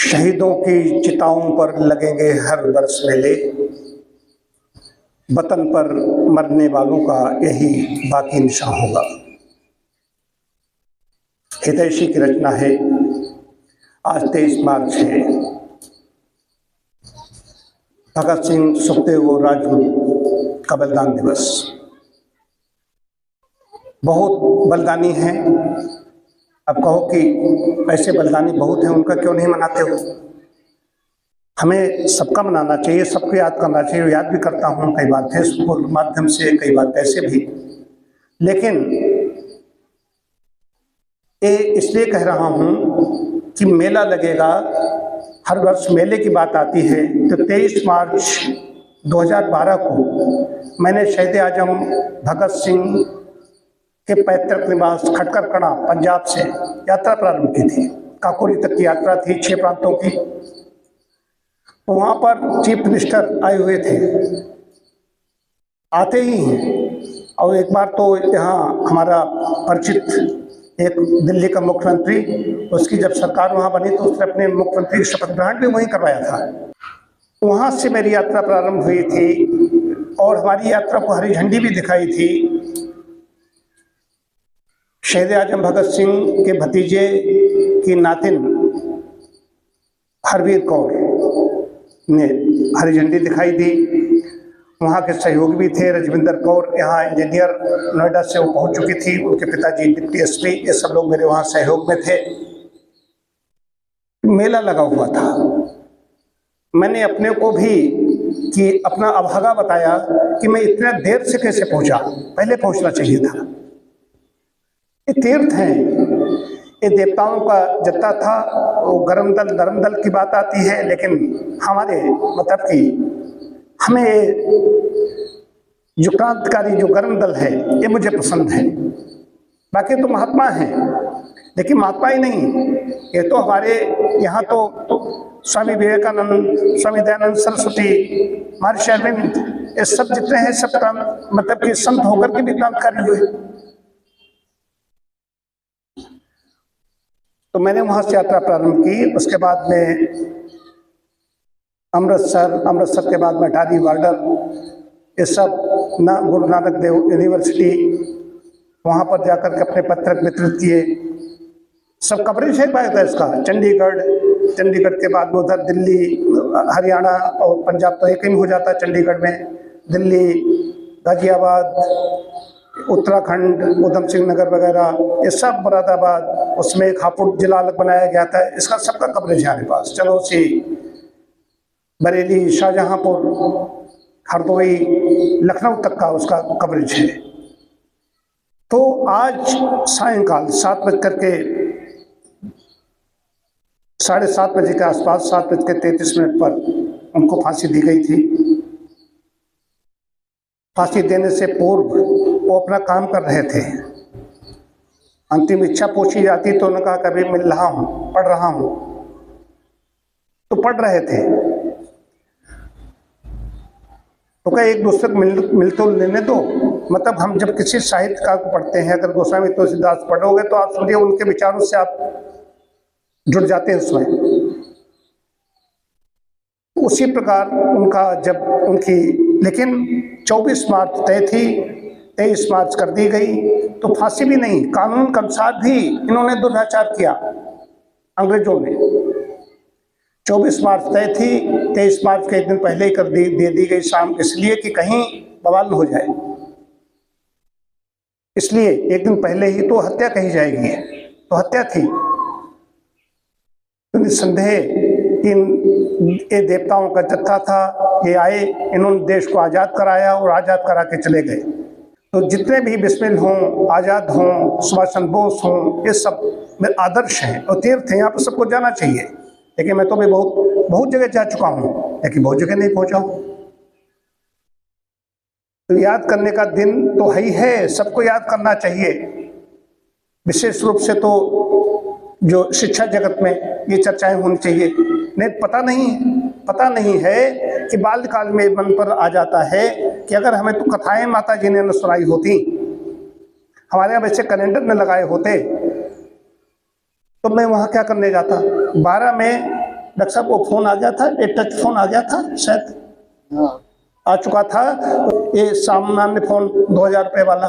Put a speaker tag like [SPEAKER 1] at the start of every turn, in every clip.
[SPEAKER 1] शहीदों की चिताओं पर लगेंगे हर वर्ष मेले, वतन पर मरने वालों का यही बाकी निशान होगा। हितैषी की रचना है। आज 23 मार्च है। भगत सिंह, सुखदेव और राजगुरु का बलिदान दिवस। बहुत बलिदानी हैं। अब कहो कि ऐसे बलिदानी बहुत हैं, उनका क्यों नहीं मनाते हो? हमें सबका मनाना चाहिए, सबको याद करना चाहिए। याद भी करता हूँ कई बार फेसबुक के माध्यम से, कई बार ऐसे भी। लेकिन ये इसलिए कह रहा हूँ कि मेला लगेगा, हर वर्ष मेले की बात आती है। तो 23 मार्च 2012 को मैंने शहीद आजम भगत सिंह के पैतृक निवास खटकर कणा पंजाब से यात्रा प्रारंभ की थी। काकोरी तक की यात्रा थी, 6 प्रांतों की। वहाँ पर चीफ मिनिस्टर आए हुए थे। आते ही और एक बार तो यहाँ हमारा परिचित एक दिल्ली का मुख्यमंत्री, उसकी जब सरकार वहाँ बनी तो उसने अपने मुख्यमंत्री की शपथ ग्रहण भी वहीं करवाया था। वहाँ से मेरी यात्रा प्रारंभ हुई थी और हमारी यात्रा को हरी झंडी भी दिखाई थी शहीद आजम भगत सिंह के भतीजे की नातिन हरवीर कौर ने हरी झंडी दिखाई दी। वहाँ के सहयोगी भी थे। रजविंदर कौर यहाँ इंजीनियर नोएडा से वो पहुँच चुकी थी, उनके पिताजी डिप्टी एसपी, ये सब लोग मेरे वहाँ सहयोग में थे। मेला लगा हुआ था। मैंने अपने को भी कि अपना अभागा बताया कि मैं इतना देर से कैसे पहुँचा, पहले पहुँचना चाहिए था। ये तीर्थ हैं, ये देवताओं का जत्था था। वो गरम दल धर्म दल की बात आती है, लेकिन हमारे मतलब कि हमें जो क्रांतिकारी जो गरम दल है ये मुझे पसंद है। बाकी तो महात्मा हैं, लेकिन महात्मा ही नहीं, ये तो हमारे यहाँ तो स्वामी विवेकानंद, स्वामी दयानंद सरस्वती, महर्षि अरविंद, ये सब जितने हैं सब मतलब कि संत होकर के भी क्रांतिकारी हुए। तो मैंने वहाँ से यात्रा प्रारंभ की। उसके बाद में अमृतसर के बाद में अटारी बॉर्डर, ये सब गुरु नानक देव यूनिवर्सिटी, वहाँ पर जाकर के अपने पत्रक वितरित किए। सब कवरेज है पाया था इसका। चंडीगढ़ के बाद उधर दिल्ली, हरियाणा और पंजाब तो एक ही हो जाता है। चंडीगढ़ में दिल्ली, गाजियाबाद, उत्तराखंड, उधम सिंह नगर वगैरह, ये सब, मुरादाबाद, उसमें एक हापुड़ जिला अलग बनाया गया था। इसका सबका कवरेज है हमारे पास। चलौसी, बरेली, शाहजहांपुर, हरदोई, लखनऊ तक का उसका कवरेज है। तो आज सायंकाल 7:30 के आसपास, 7:33 पर उनको फांसी दी गई थी। फांसी देने से पूर्व वो अपना काम कर रहे थे। अंतिम इच्छा पूछी जाती तो उन्होंने कहा कभी मिल रहा हूँ, पढ़ रहा हूँ। तो पढ़ रहे थे तो क्या एक दूसरे को मिल तो लेने दो। मतलब हम जब किसी साहित्यकार को पढ़ते हैं, अगर गोस्वामी तुलसीदास पढ़ोगे तो आप समझिए उनके विचारों से आप जुड़ जाते हैं उसमें। उसी प्रकार उनका जब उनकी, लेकिन 24 मार्च तय थी, 23 मार्च कर दी गई। तो फांसी भी नहीं, कानून के अनुसार भी इन्होंने दुराचार किया अंग्रेजों ने। 24 मार्च तय थी, 23 मार्च के एक दिन पहले ही दे दी गई शाम, इसलिए कि कहीं बवाल न हो जाए। इसलिए एक दिन पहले ही तो हत्या कही जाएगी, तो हत्या थी। तो निस्संदेह ये देवताओं का जत्था था। ये आए, इन्होंने देश को आज़ाद कराया और आज़ाद करा के चले गए। तो जितने भी बिस्मिल हों, आज़ाद हों, सुभाष चंद्र बोस हों, ये सब मेरे आदर्श हैं और तीर्थ हैं। यहाँ पर सबको जाना चाहिए। लेकिन मैं तो भी बहुत जगह जा चुका हूँ, लेकिन बहुत जगह नहीं पहुँचा हूँ। तो याद करने का दिन तो है ही है, सबको याद करना चाहिए। विशेष रूप से तो जो शिक्षा जगत में ये चर्चाएं होनी चाहिए। नहीं, पता नहीं है कि बाल्यकाल में मन पर आ जाता है कि अगर हमें तो कथाएं माता जी ने न सुनाई होती, हमारे यहाँ वैसे कैलेंडर न लगाए होते, तो मैं वहाँ क्या करने जाता। 12 में डॉक्टर साहब वो फोन आ गया था, एक टच फोन आ गया था शायद, आ चुका था, ये सामान्य फोन 2000 रुपये वाला,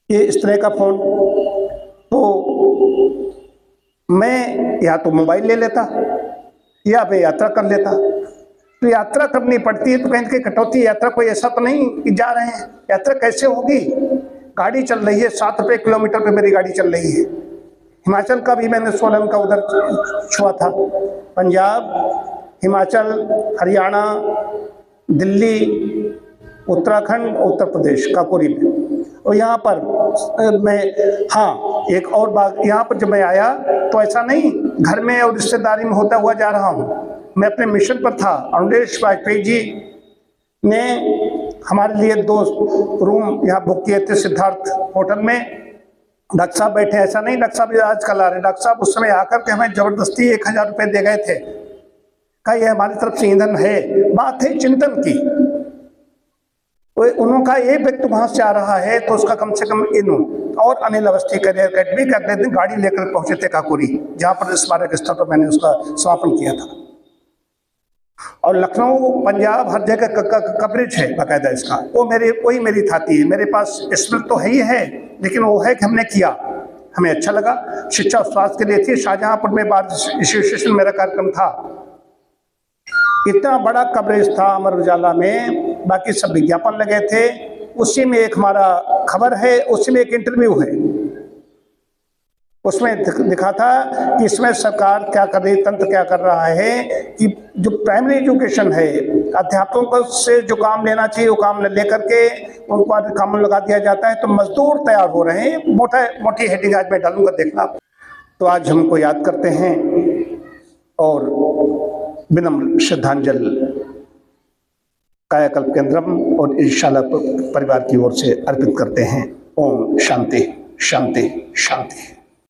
[SPEAKER 1] ये इस तरह का फोन। तो मैं या तो मोबाइल ले लेता या मैं यात्रा कर लेता। तो यात्रा करनी पड़ती है तो कहीं कहीं कटौती, यात्रा कोई ऐसा तो नहीं कि जा रहे हैं, यात्रा कैसे होगी, गाड़ी चल रही है 7 रुपये किलोमीटर पे मेरी गाड़ी चल रही है। हिमाचल का भी मैंने सोलन का उधर छुआ था, पंजाब, हिमाचल, हरियाणा, दिल्ली, उत्तराखंड, उत्तर प्रदेश काकोरी में। और यहाँ पर मैं, हाँ एक और बात, यहाँ पर जब मैं आया तो ऐसा नहीं घर में और रिश्तेदारी में होता हुआ जा रहा हूँ, मैं अपने मिशन पर था। अरुणेश वाजपेयी जी ने हमारे लिए 2 रूम यहाँ बुक किए थे सिद्धार्थ होटल में। डॉक्टर साहब बैठे, ऐसा नहीं डॉक्टर साहब आजकल आ रहे, डॉक्टर साहब उस समय आकर के हमें जबरदस्ती 1000 रुपये दे गए थे, कहा ये हमारी तरफ से ईंधन है। बात है चिंतन की, उनका एक व्यक्ति वहां से आ रहा है तो उसका कम से कम इन और अनिल अवस्थी करियर अकेडमी के अगले दिन गाड़ी लेकर पहुंचे थे काकोरी, जहां पर स्मारक स्थल पर मैंने उसका समापन किया था। और लखनऊ, पंजाब, हर जगह कवरेज है बाकायदा इसका, वो वही मेरी थाती है। मेरे पास स्मृति तो है ही है, लेकिन वो है कि हमने किया, हमें अच्छा लगा। शिक्षा और स्वास्थ्य के लिए थी, शाहजहांपुर में बार एसोसिएशन मेरा कार्यक्रम था, इतना बड़ा कवरेज था अमर उजाला में, बाकी सब विज्ञापन लगे थे। उसी में एक हमारा खबर है, उसी में एक इंटरव्यू है, उसमें दिखा था कि इसमें सरकार क्या कर रही, तंत्र क्या कर रहा है कि जो प्राइमरी एजुकेशन है, अध्यापकों से जो काम लेना चाहिए वो काम लेकर के उनको काम लगा दिया जाता है, तो मजदूर तैयार हो रहे हैं। मोटी हेडिंग आज मैं डालूंगा, देखना। तो आज हमको याद करते हैं और विनम्र श्रद्धांजलि कायाकल्प केंद्रम और ईशाला परिवार की ओर से अर्पित करते हैं। ओम शांति शांति शांति।